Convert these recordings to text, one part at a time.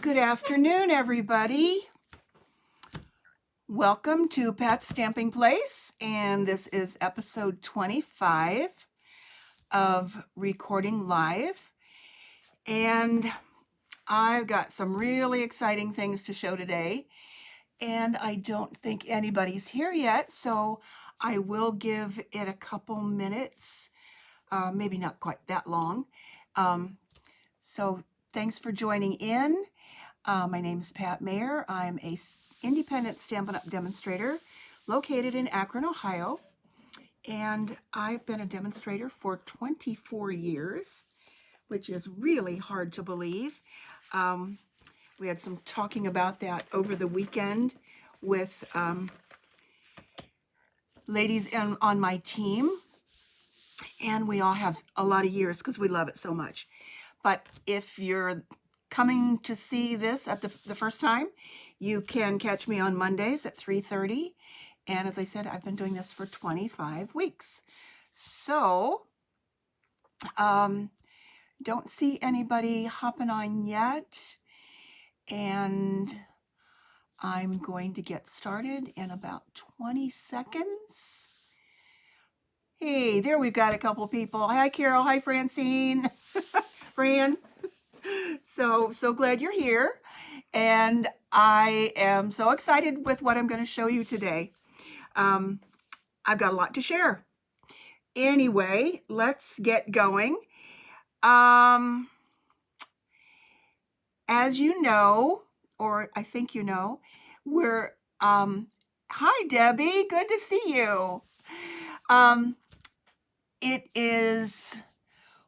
Good afternoon, everybody. Welcome to Pat's Stamping Place, and this is episode 25 of Recording Live. And I've got some really exciting things to show today, and I don't think anybody's here yet, so I will give it a couple minutes, maybe not quite that long. So thanks for joining in. My name is Pat Mayer. I'm a independent Stampin' Up! Demonstrator located in Akron, Ohio. And I've been a demonstrator for 24 years, which is really hard to believe. We had some talking about that over the weekend with ladies on my team. And we all have a lot of years because we love it so much. But if you're coming to see this at the first time, you can catch me on Mondays at 3:30. And as I said, I've been doing this for 25 weeks. So, don't see anybody hopping on yet. And I'm going to get started in about 20 seconds. Hey, there we've got a couple people. Hi, Carol. Hi, Francine. Fran. So glad you're here. And I am so excited with what I'm going to show you today. I've got a lot to share. Anyway, let's get going. As you know, or I think you know, we're, hi, Debbie. Good to see you. It is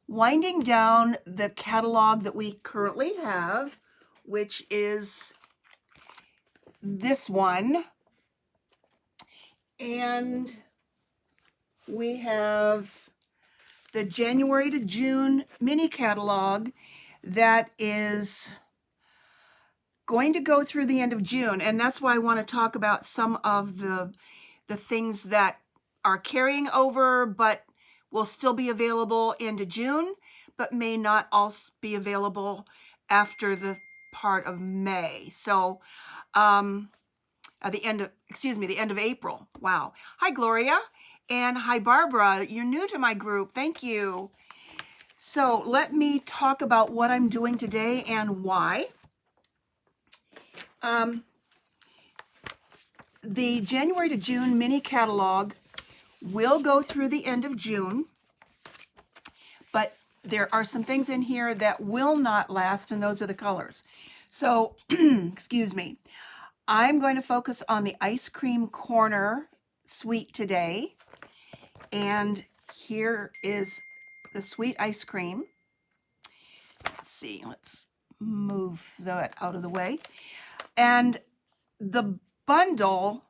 winding down the catalog that we currently have, which is this one. And we have the January to June mini catalog that is going to go through the end of June. And that's why I want to talk about some of the things that are carrying over, but will still be available into June, but may not all be available after the part of May. So at the end of April. Wow. Hi, Gloria. And hi, Barbara. You're new to my group. Thank you. So let me talk about what I'm doing today and why. The January to June mini catalog will go through the end of June, but there are some things in here that will not last, and those are the colors. So, excuse me, I'm going to focus on the Ice Cream Corner suite today, and here is the sweet ice cream. Let's see, let's move that out of the way. And the bundle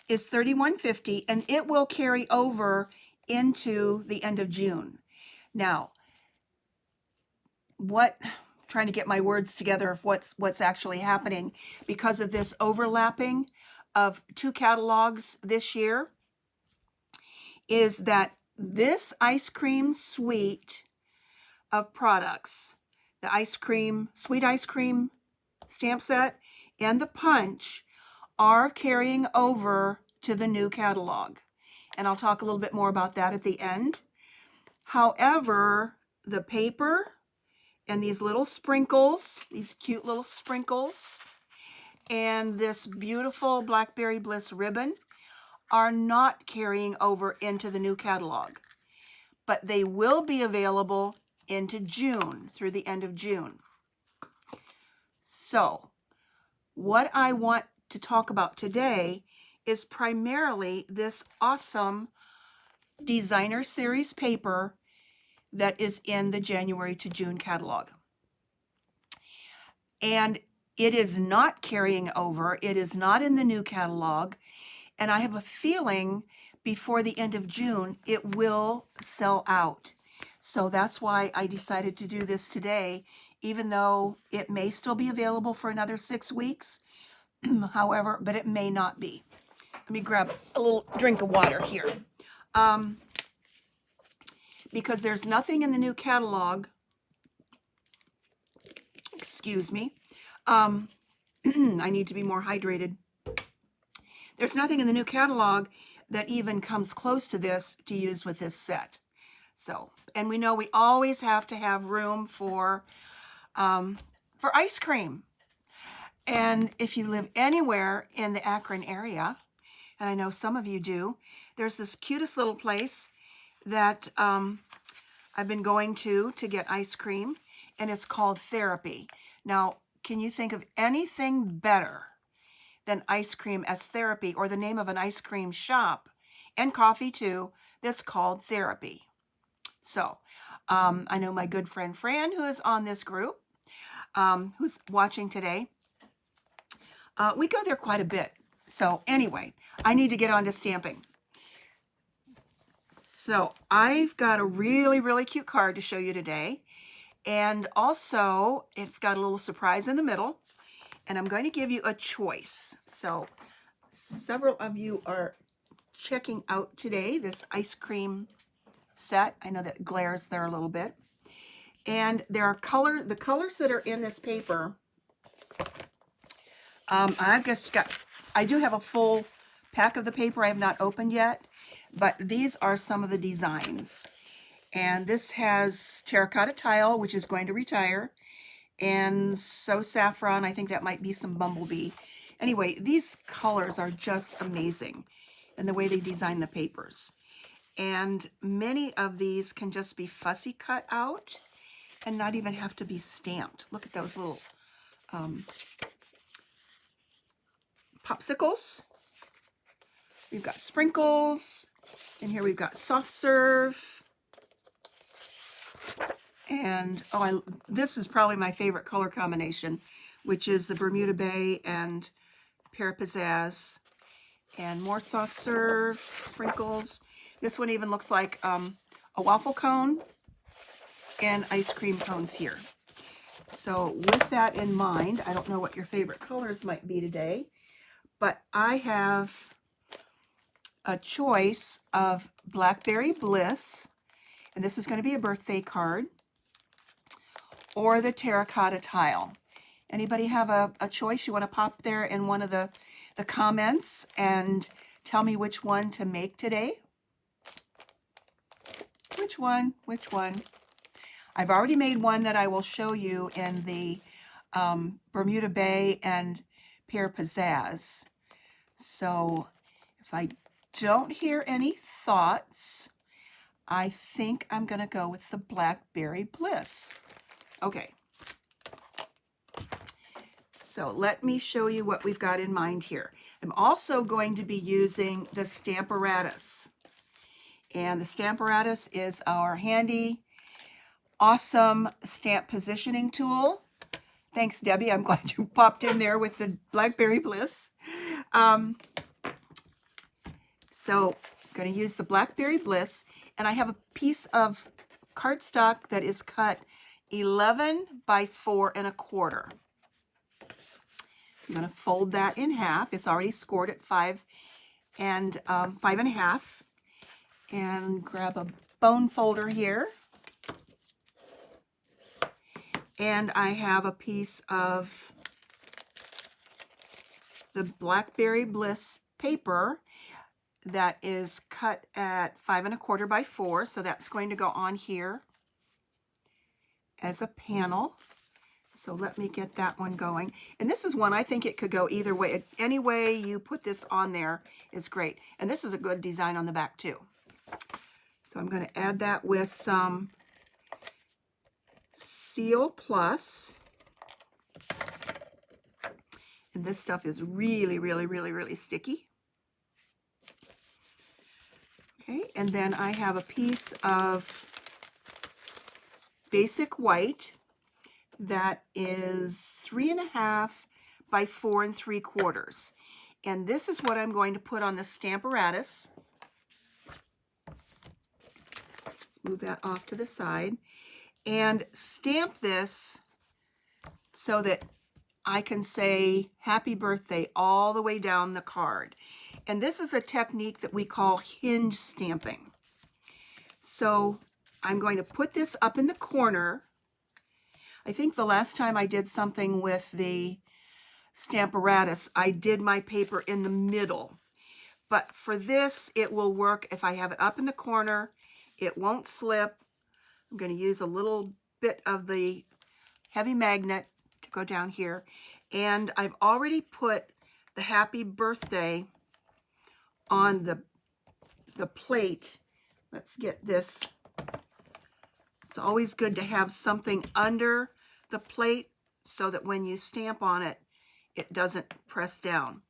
is $31.50, and it will carry over into the end of June. Now, trying to get my words together of what's actually happening because of this overlapping of two catalogs this year is that this ice cream suite of products, the sweet ice cream stamp set and the punch, are carrying over to the new catalog. And I'll talk a little bit more about that at the end. However, the paper and these little sprinkles, these cute little sprinkles, and this beautiful Blackberry Bliss ribbon are not carrying over into the new catalog, but they will be available into June, through the end of June. So, what I want to talk about today is primarily this awesome designer series paper that is in the January to June catalog. And it is not carrying over. It is not in the new catalog. And I have a feeling before the end of June, it will sell out. So that's why I decided to do this today, even though it may still be available for another 6 weeks. However, but it may not be. Let me grab a little drink of water here. Because there's nothing in the new catalog Excuse me. I need to be more hydrated. There's nothing in the new catalog that even comes close to this to use with this set. So, and we know we always have to have room for ice cream. And if you live anywhere in the Akron area, and I know some of you do, there's this cutest little place that I've been going to get ice cream, and it's called Therapy. Now, can you think of anything better than ice cream as therapy, or the name of an ice cream shop and coffee too that's called Therapy? So I know my good friend Fran, who is on this group, who's watching today. We go there quite a bit. So anyway, I need to get on to stamping. So I've got a really, really cute card to show you today. And also, it's got a little surprise in the middle. And I'm going to give you a choice. So several of you are checking out today this ice cream set. I know that glares there a little bit. And there are the colors that are in this paper. I do have a full pack of the paper I have not opened yet, but these are some of the designs. And this has terracotta tile, which is going to retire, and so saffron. I think that might be some bumblebee. Anyway, these colors are just amazing, and the way they design the papers. And many of these can just be fussy cut out and not even have to be stamped. Look at those little popsicles. We've got sprinkles, and here we've got soft serve. And this is probably my favorite color combination, which is the Bermuda Bay and Pear Pizzazz. And more soft serve, sprinkles. This one even looks like a waffle cone and ice cream cones here. So with that in mind, I don't know what your favorite colors might be today, but I have a choice of Blackberry Bliss, and this is going to be a birthday card, or the terracotta tile. Anybody have a choice you want to pop there in one of the comments and tell me which one to make today? Which one? Which one? I've already made one that I will show you in the Bermuda Bay and Pear Pizzazz. So if I don't hear any thoughts, I think I'm going to go with the Blackberry Bliss. Okay. So let me show you what we've got in mind here. I'm also going to be using the Stamparatus. And the Stamparatus is our handy, awesome stamp positioning tool. Thanks, Debbie. I'm glad you popped in there with the Blackberry Bliss. So I'm going to use the Blackberry Bliss, and I have a piece of cardstock that is cut 11 by 4 1/4. I'm going to fold that in half. It's already scored at 5 and 5 1/2. And grab a bone folder here. And I have a piece of the Blackberry Bliss paper that is cut at 5 1/4 by 4. So that's going to go on here as a panel. So let me get that one going. And this is one, I think it could go either way. Any way you put this on there is great. And this is a good design on the back too. So I'm going to add that with some Seal Plus. And this stuff is really, really, really, really sticky. Okay, and then I have a piece of basic white that is 3 1/2 by 4 3/4. And this is what I'm going to put on the Stamparatus. Let's move that off to the side. And stamp this so that I can say happy birthday all the way down the card. And this is a technique that we call hinge stamping. So I'm going to put this up in the corner. I think the last time I did something with the Stamparatus, I did my paper in the middle. But for this, it will work if I have it up in the corner. It won't slip. I'm going to use a little bit of the heavy magnet to go down here. And I've already put the happy birthday on the plate. Let's get this. It's always good to have something under the plate so that when you stamp on it, it doesn't press down.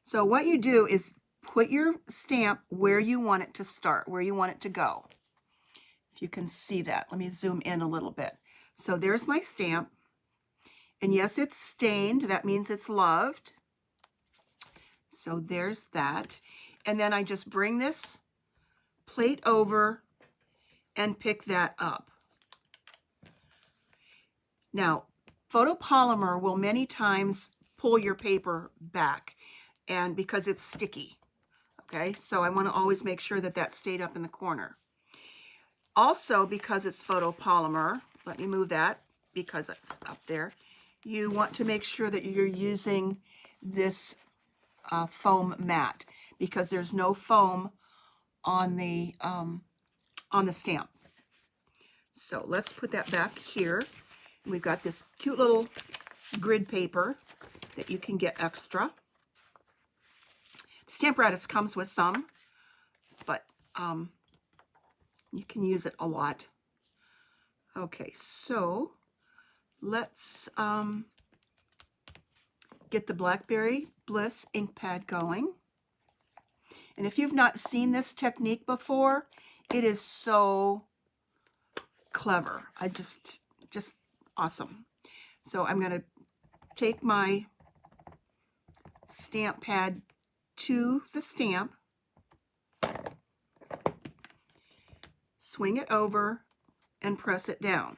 So what you do is put your stamp where you want it to start, where you want it to go. If you can see that, let me zoom in a little bit. So there's my stamp. And yes, it's stained. That means it's loved. So there's that. And then I just bring this plate over and pick that up. Now, photopolymer will many times pull your paper back, and because it's sticky. Okay, so I want to always make sure that that stayed up in the corner. Also, because it's photopolymer, let me move that because it's up there. You want to make sure that you're using this foam mat because there's no foam on the stamp. So let's put that back here. We've got this cute little grid paper that you can get extra. The Stamparatus comes with some, but you can use it a lot. Okay, so let's get the Blackberry Bliss ink pad going. And if you've not seen this technique before, it is so clever. Just awesome. So I'm going to take my stamp pad to the stamp, swing it over, and press it down.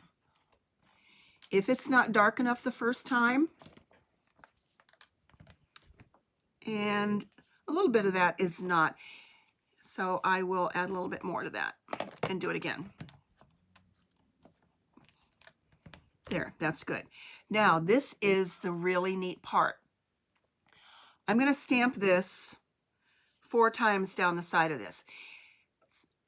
If it's not dark enough the first time, and a little bit of that is not, so I will add a little bit more to that and do it again. There, that's good. Now, this is the really neat part. I'm going to stamp this 4 times down the side of this,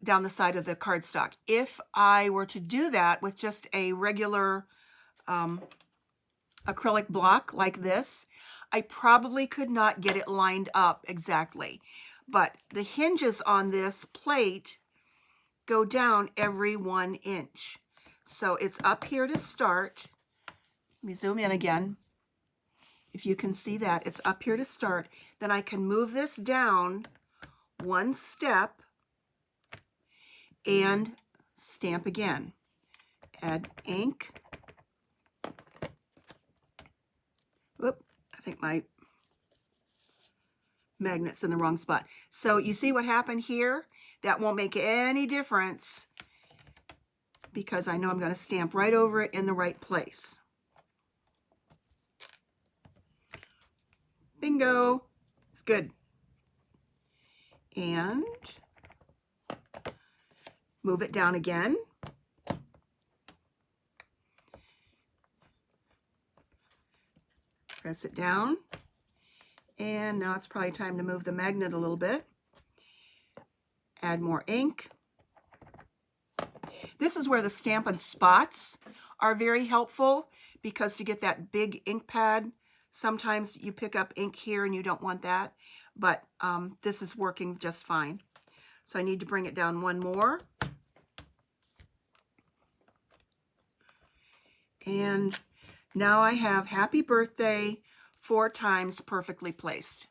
down the side of the cardstock. If I were to do that with just a regular acrylic block like this, I probably could not get it lined up exactly. But the hinges on this plate go down every 1 inch. So it's up here to start. Let me zoom in again. If you can see that, it's up here to start. Then I can move this down 1 step and stamp again. Add ink. Whoop, I think my magnet's in the wrong spot. So you see what happened here? That won't make any difference because I know I'm going to stamp right over it in the right place. Bingo! It's good. And move it down again. Press it down. And now it's probably time to move the magnet a little bit. Add more ink. This is where the Stampin' spots are very helpful because to get that big ink pad, sometimes you pick up ink here and you don't want that, but this is working just fine. So I need to bring it down 1 more. And now I have Happy Birthday 4 times perfectly placed.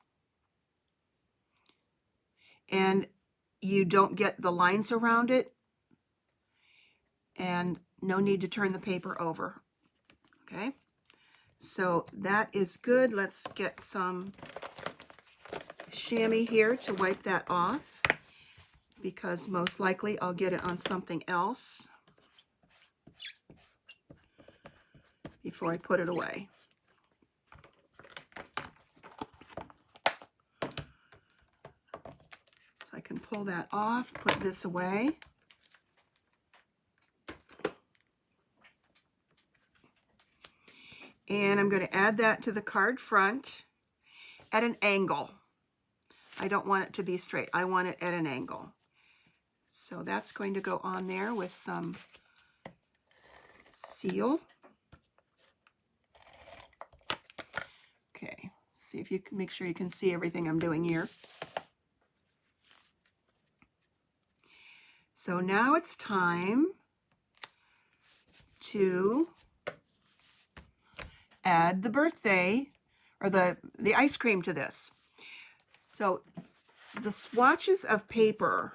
And you don't get the lines around it, and no need to turn the paper over. Okay, so that is good. Let's get some chamois here to wipe that off because most likely I'll get it on something else before I put it away. So I can pull that off, put this away. And I'm going to add that to the card front at an angle. I don't want it to be straight. I want it at an angle. So that's going to go on there with some seal. Okay, see if you can make sure you can see everything I'm doing here. So now it's time to add the birthday or the ice cream to this. So the swatches of paper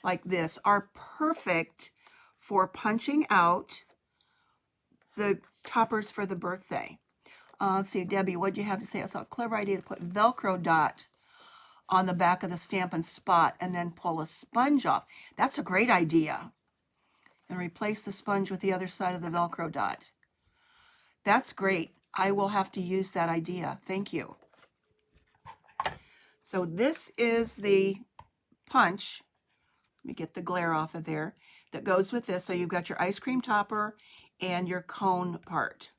like this are perfect for punching out the toppers for the birthday. Let's see, Debbie, what do you have to say? I saw a clever idea to put Velcro dot on the back of the Stampin' spot and then pull a sponge off. That's a great idea. And replace the sponge with the other side of the Velcro dot. That's great. I will have to use that idea. Thank you. So this is the punch. Let me get the glare off of there. That goes with this. So you've got your ice cream topper and your cone part.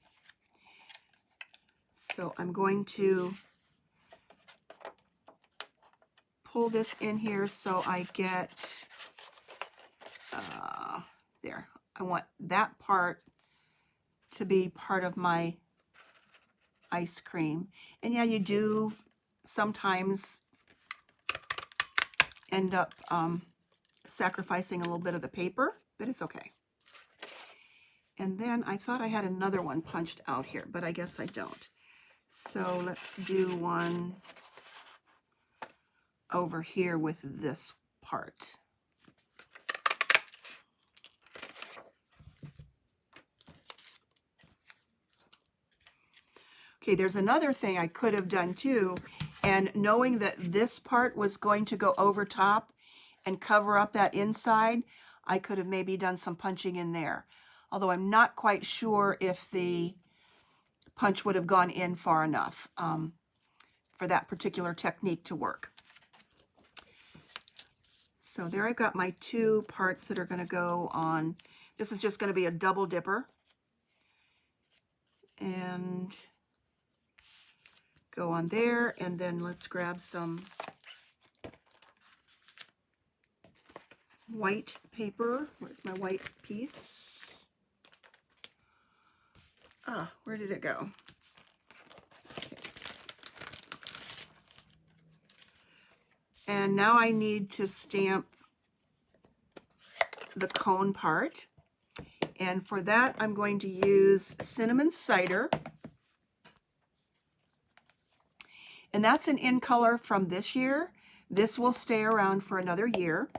So I'm going to pull this in here so I get, there. I want that part to be part of my ice cream. And yeah, you do sometimes end up sacrificing a little bit of the paper, but it's okay. And then I thought I had another one punched out here, but I guess I don't. So let's do one over here with this part. Okay, there's another thing I could have done too, and knowing that this part was going to go over top and cover up that inside, I could have maybe done some punching in there. Although I'm not quite sure if the punch would have gone in far enough for that particular technique to work. So there I've got my two parts that are going to go on. This is just going to be a double dipper. And go on there, and then let's grab some white paper. Where's my white piece? Ah, where did it go? Okay. And now I need to stamp the cone part. And for that, I'm going to use cinnamon cider. And that's an in color from this year. This will stay around for another year.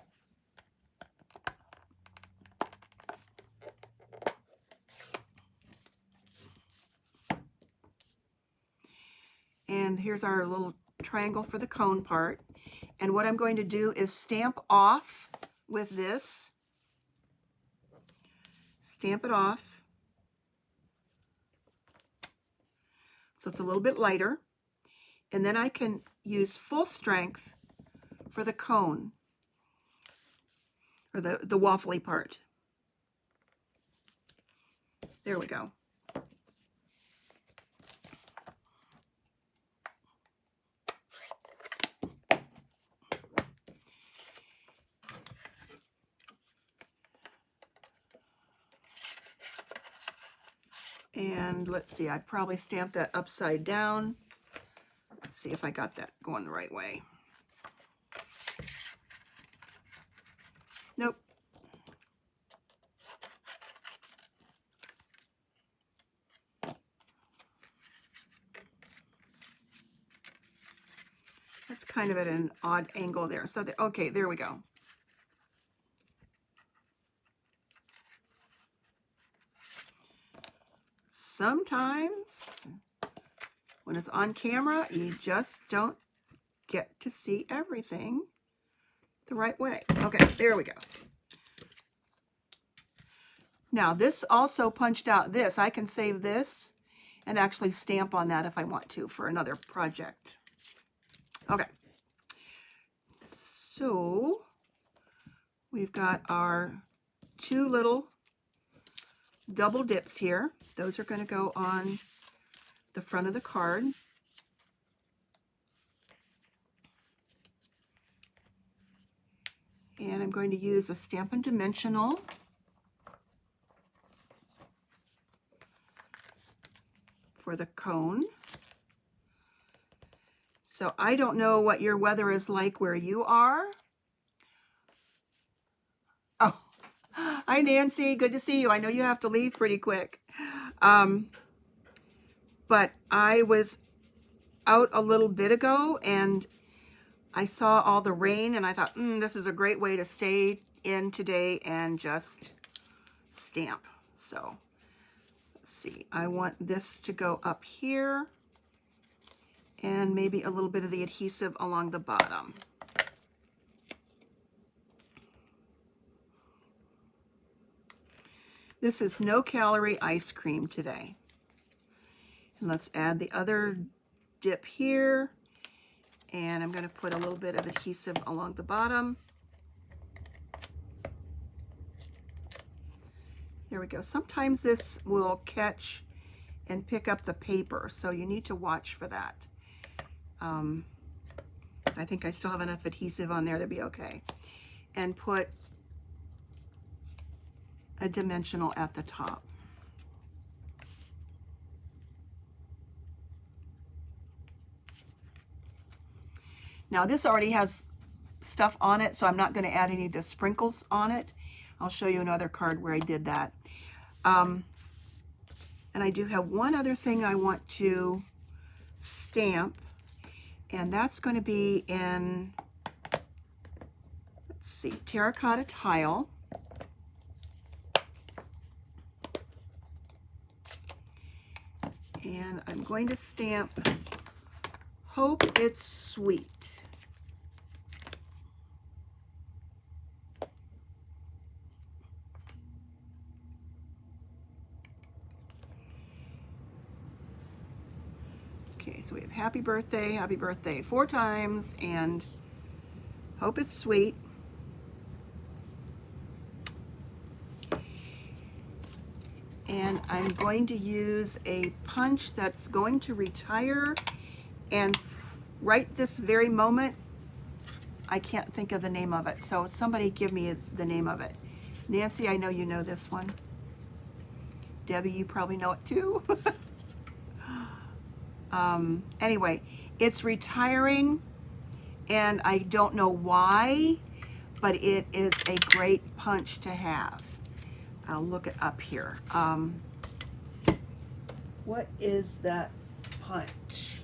And here's our little triangle for the cone part. And what I'm going to do is stamp off with this. Stamp it off. So it's a little bit lighter. And then I can use full strength for the cone, or the waffly part. There we go. And let's see, I probably stamped that upside down. Let's see if I got that going the right way. Nope. That's kind of at an odd angle there. So, okay, there we go. Sometimes when it's on camera, you just don't get to see everything the right way. Okay, there we go. Now this also punched out this. I can save this and actually stamp on that if I want to for another project. Okay, so we've got our two little double dips here. Those are going to go on the front of the card. And I'm going to use a Stampin' Dimensional. For the cone. So I don't know what your weather is like where you are. Oh, hi Nancy, good to see you. I know you have to leave pretty quick. But I was out a little bit ago and I saw all the rain and I thought, this is a great way to stay in today and just stamp. So let's see, I want this to go up here and maybe a little bit of the adhesive along the bottom. This is no calorie ice cream today. And let's add the other dip here. And I'm going to put a little bit of adhesive along the bottom. There we go. Sometimes this will catch and pick up the paper, so you need to watch for that. I think I still have enough adhesive on there to be okay. And put a dimensional at the top. Now this already has stuff on it, so I'm not going to add any of the sprinkles on it. I'll show you another card where I did that. And I do have one other thing I want to stamp, and that's going to be in, let's see, terracotta tile. And I'm going to stamp Hope It's Sweet. Okay, so we have happy birthday 4 times, and Hope It's Sweet. And I'm going to use a punch that's going to retire, and right this very moment, I can't think of the name of it. So somebody give me the name of it. Nancy, I know you know this one. Debbie, you probably know it too. Anyway, it's retiring, and I don't know why, but it is a great punch to have. I'll look it up here. What is that punch?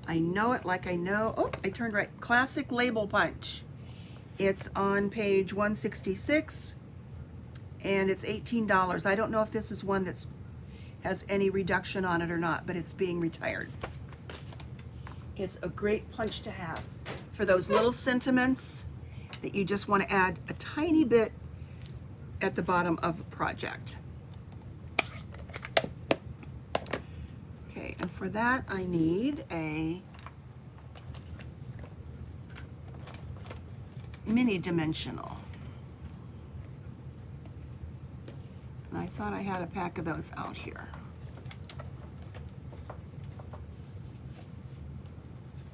I know it like I know. Oh, I turned right. Classic Label Punch. It's on page 166, and it's $18. I don't know if this is one that's has any reduction on it or not, but it's being retired. It's a great punch to have for those little sentiments that you just want to add a tiny bit at the bottom of a project. Okay, and for that I need a mini dimensional. And I thought I had a pack of those out here.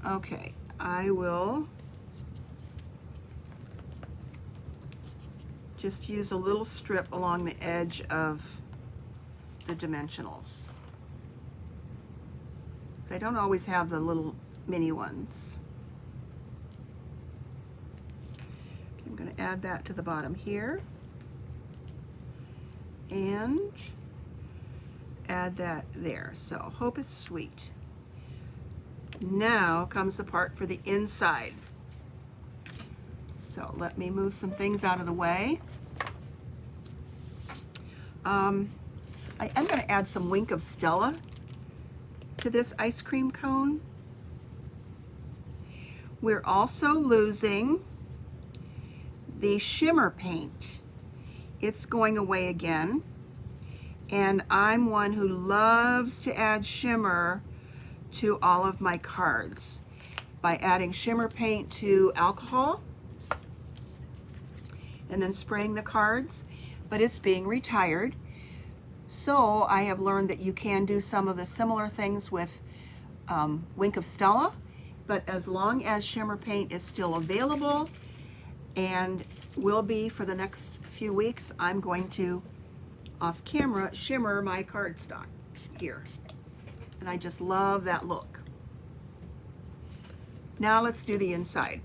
Okay, I will just use a little strip along the edge of the dimensionals. So I don't always have the little mini ones. I'm going to add that to the bottom here. And add that there. So Hope It's Sweet. Now comes the part for the inside. So let me move some things out of the way. I am going to add some Wink of Stella to this ice cream cone. We're also losing the shimmer paint. It's going away again, and I'm one who loves to add shimmer to all of my cards by adding shimmer paint to alcohol and then spraying the cards, but it's being retired. So I have learned that you can do some of the similar things with Wink of Stella, but as long as shimmer paint is still available and will be for the next few weeks, I'm going to, off camera, shimmer my cardstock here. And I just love that look. Now let's do the inside.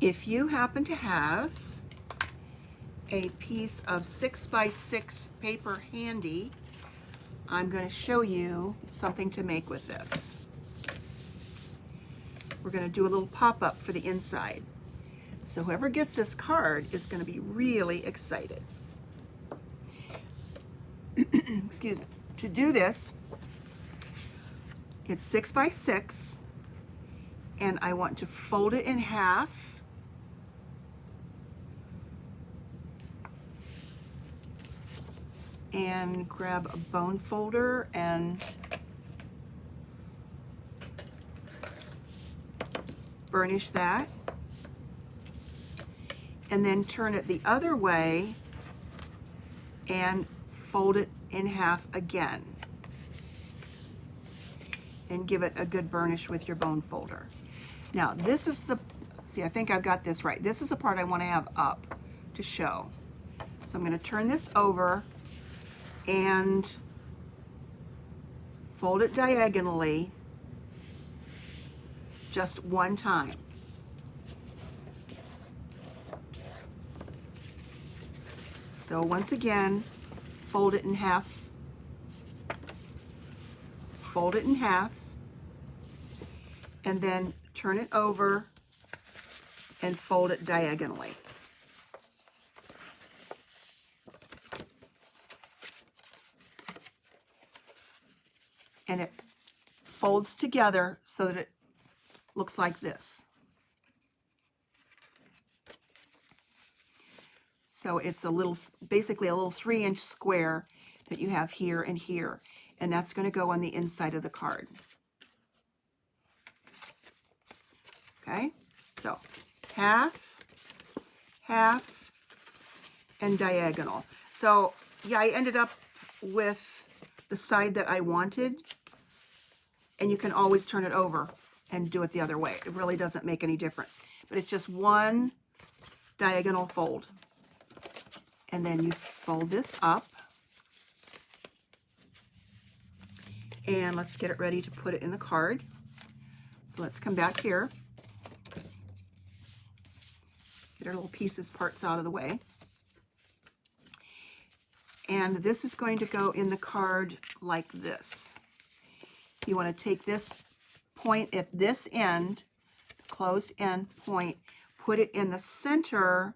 If you happen to have a piece of 6x6 paper handy, I'm going to show you something to make with this. We're going to do a little pop-up for the inside. So whoever gets this card is going to be really excited. Excuse me. To do this, it's 6x6, and I want to fold it in half. And grab a bone folder and burnish that. And then turn it the other way and fold it in half again. And give it a good burnish with your bone folder. Now this is the, see, I think I've got this right. This is the part I want to have up to show. So I'm going to turn this over and fold it diagonally just one time. So once again, fold it in half, fold it in half, and then turn it over and fold it diagonally. And it folds together so that it looks like this. So it's a little, basically a little 3-inch square that you have here and here. And that's going to go on the inside of the card. Okay, so half, half, and diagonal. So yeah, I ended up with the side that I wanted, and you can always turn it over and do it the other way. It really doesn't make any difference, but it's just one diagonal fold. And then you fold this up, and let's get it ready to put it in the card. So let's come back here, get our little pieces, parts out of the way. And this is going to go in the card like this. You want to take this point at this end, the closed end point, put it in the center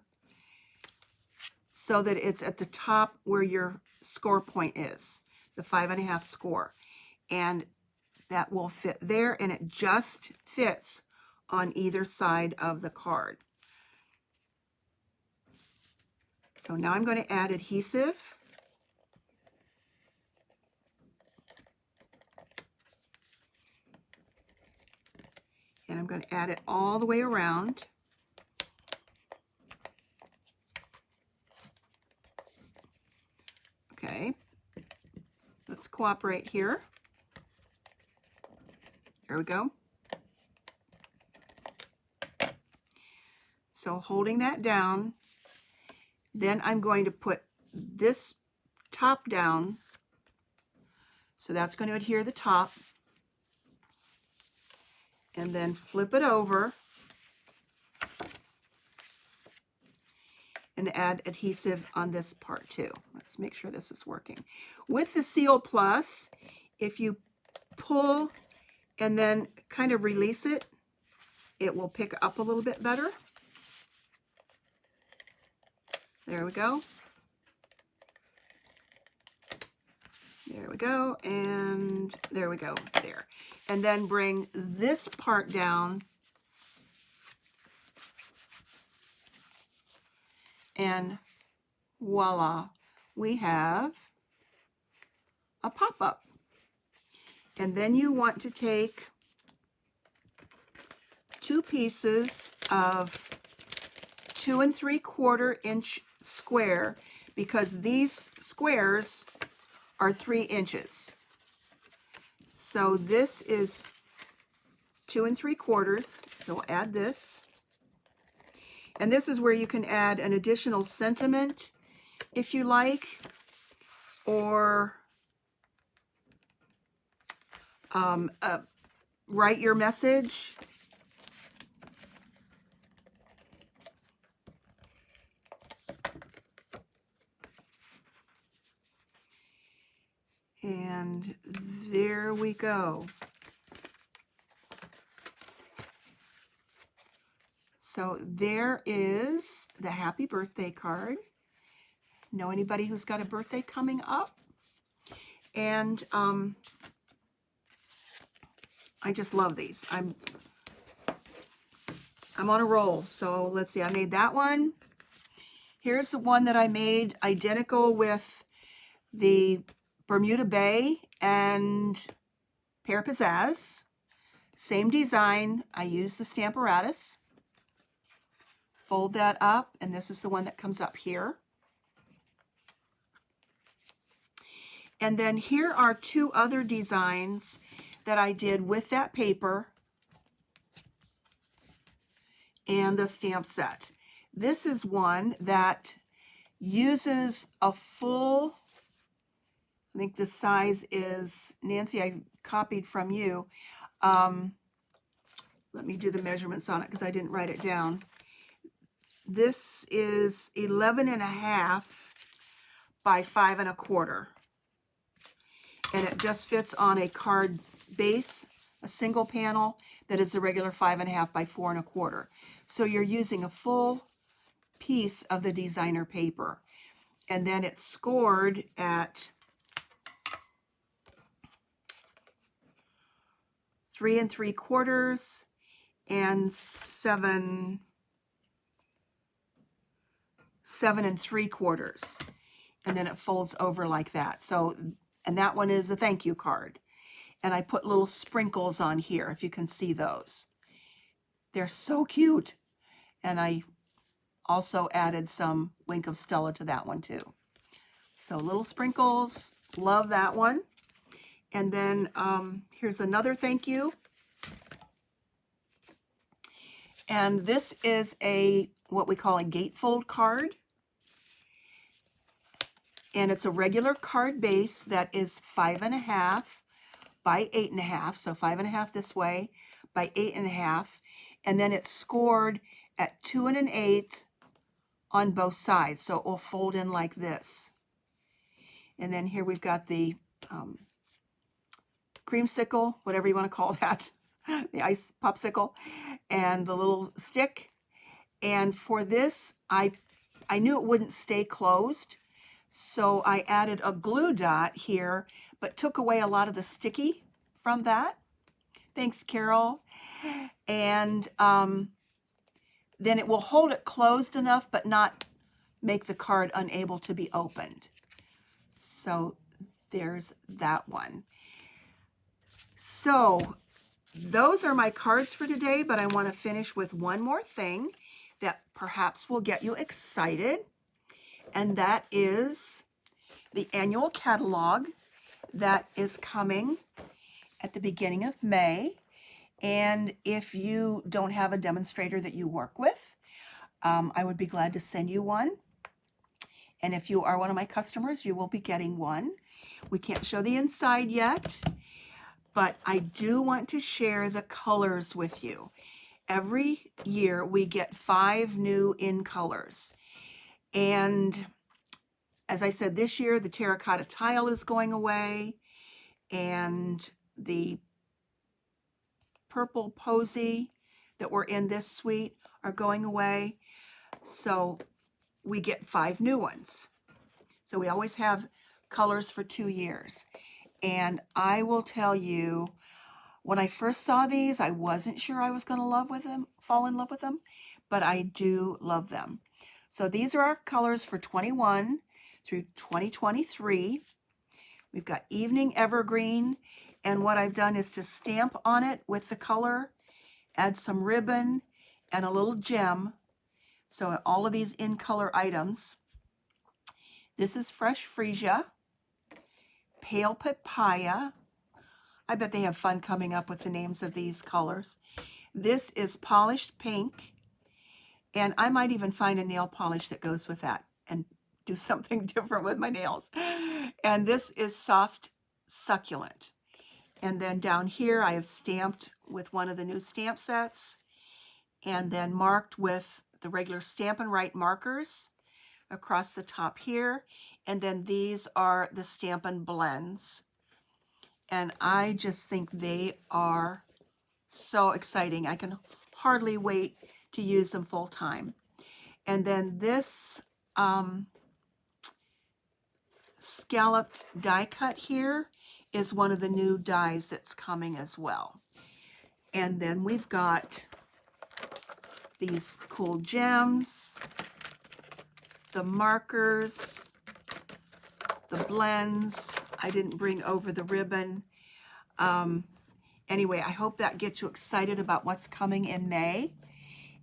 so that it's at the top where your score point is, the 5.5 score. And that will fit there, and it just fits on either side of the card. So now I'm going to add adhesive. And I'm going to add it all the way around. Okay, let's cooperate here. There we go. So holding that down, then I'm going to put this top down. So that's going to adhere the top. And then flip it over and add adhesive on this part too. Let's make sure this is working. With the Seal Plus, if you pull and then kind of release it, it will pick up a little bit better. There we go. There we go, and there we go, there. And then bring this part down and voila, we have a pop-up. And then you want to take 2 pieces of 2 3/4 inch square, because these squares are 3 inches. So this is 2 3/4. So we'll add this. And this is where you can add an additional sentiment if you like, or write your message. And there we go. So there is the happy birthday card. Know anybody who's got a birthday coming up? And I just love these. I'm on a roll. So let's see, I made that one. Here's the one that I made identical with the Bermuda Bay and Pear Pizzazz. Same design. I use the Stamparatus. Fold that up, and this is the one that comes up here. And then here are 2 other designs that I did with that paper and the stamp set. This is one that uses a full, I think the size is, Nancy, I copied from you. Let me do the measurements on it because I didn't write it down. This is 11.5 by 5 1/4. And it just fits on a card base, a single panel that is the regular 5 1/2 by 4 1/4. So you're using a full piece of the designer paper. And then it's scored at 3 3/4 and 7 3/4. And then it folds over like that. So, and that one is a thank you card. And I put little sprinkles on here, if you can see those. They're so cute. And I also added some Wink of Stella to that one too. So little sprinkles, love that one. And then here's another thank you. And this is what we call a gatefold card. And it's a regular card base that is 5 1/2 by 8 1/2. So 5 1/2 this way by 8 1/2. And then it's scored at 2 1/8 on both sides. So it will fold in like this. And then here we've got the creamsicle, whatever you want to call that, the ice popsicle, and the little stick. And for this, I knew it wouldn't stay closed. So I added a glue dot here, but took away a lot of the sticky from that. Thanks, Carol. And then it will hold it closed enough, but not make the card unable to be opened. So there's that one. So those are my cards for today, but I want to finish with one more thing that perhaps will get you excited. And that is the annual catalog that is coming at the beginning of May. And if you don't have a demonstrator that you work with, I would be glad to send you one. And if you are one of my customers, you will be getting one. We can't show the inside yet, but I do want to share the colors with you. Every year we get 5 new in colors. And as I said, this year the terracotta tile is going away, and the purple posy that were in this suite are going away. So we get 5 new ones. So we always have colors for 2 years. And I will tell you, when I first saw these, I wasn't sure I was going to fall in love with them, but I do love them. So these are our colors for 21 through 2023. We've got Evening Evergreen, and what I've done is to stamp on it with the color, add some ribbon and a little gem. So all of these in color items. This is Fresh Freesia, Pale Papaya. I bet they have fun coming up with the names of these colors. This is Polished Pink, and I might even find a nail polish that goes with that and do something different with my nails. And this is Soft Succulent. And then down here I have stamped with one of the new stamp sets, and then marked with the regular Stampin' Right markers across the top here. And then these are the Stampin' Blends. And I just think they are so exciting. I can hardly wait to use them full time. And then this scalloped die cut here is one of the new dies that's coming as well. And then we've got these cool gems, the markers, the blends. I didn't bring over the ribbon. Anyway, I hope that gets you excited about what's coming in May,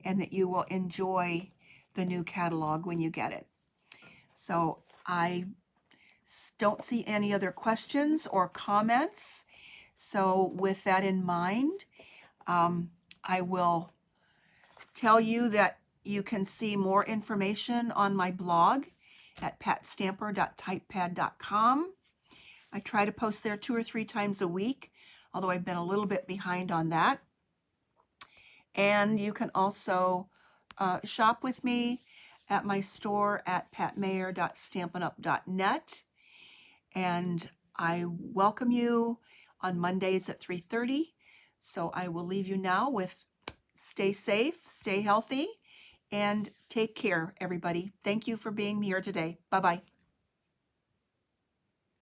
and that you will enjoy the new catalog when you get it. So I don't see any other questions or comments. So with that in mind, I will tell you that you can see more information on my blog at patstamper.typepad.com. I try to post there 2 or 3 times a week, although I've been a little bit behind on that. And you can also shop with me at my store at patmayer.stampinup.net. And I welcome you on Mondays at 3:30. So I will leave you now with stay safe, stay healthy, and take care, everybody. Thank you for being here today. Bye-bye.